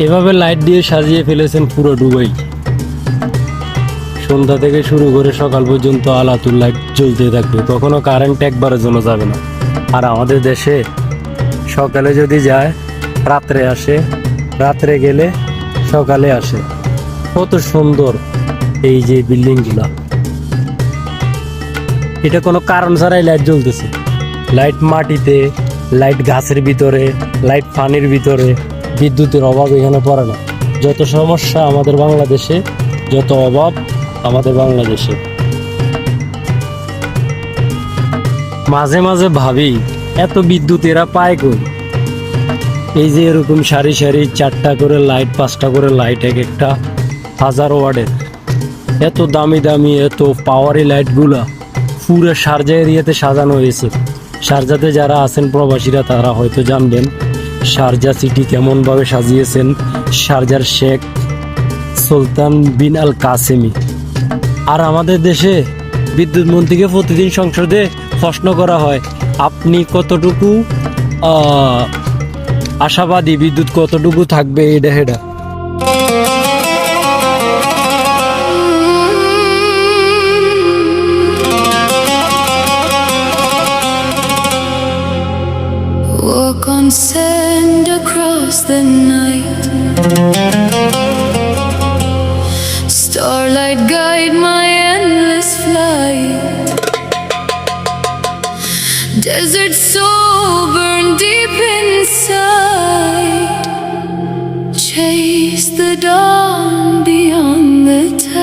এভাবে লাইট দিয়ে সাজিয়ে ফেলেছেন পুরো দুবাই। সন্ধ্যা থেকে শুরু করে সকাল পর্যন্ত আলাতুর লাইট জ্বলতে থাকবে, কখনো কারেন্ট একবারের জন্য যাবে না। আর আমাদের দেশে সকালে যদি যায় রাত্রে আসে, রাত্রে গেলে সকালে আসে। কত সুন্দর এই যে বিল্ডিংগুলা, এটা কোনো কারণ ছাড়াই লাইট জ্বলতেছে। লাইট মাটিতে, লাইট গাছের ভিতরে, লাইট পানির ভিতরে, বিদ্যুতের অভাব এখানে পড়ে না। যত সমস্যা আমাদের বাংলাদেশে, যত অভাব আমাদের বাংলাদেশে। মাঝে মাঝে ভাবি এত বিদ্যুৎ এরা পায় কই? এই যে এরকম সারি সারি 4টা করে লাইট, 5টা করে লাইট, এক একটা 1000 ওয়াটের, এত দামি দামি এত পাওয়ারি লাইটগুলা পুরো শারজা এরিয়াতে সাজানো হয়েছে। শারজাতে যারা আছেন প্রবাসীরা তারা হয়তো জানবেন শারজা সিটি কেমনভাবে সাজিয়েছেন শারজার শেখ সুলতান বিন আল কাসেমি। আর আমাদের দেশে বিদ্যুৎ মন্ত্রীকে প্রতিদিন সংসদে প্রশ্ন করা হয়, আপনি কতটুকু আশাবাদী বিদ্যুৎ কতটুকু থাকবে এটা হেডা। Walk on sand across the night, starlight guide my endless flight. Desert soul burn deep inside, chase the dawn beyond the tide.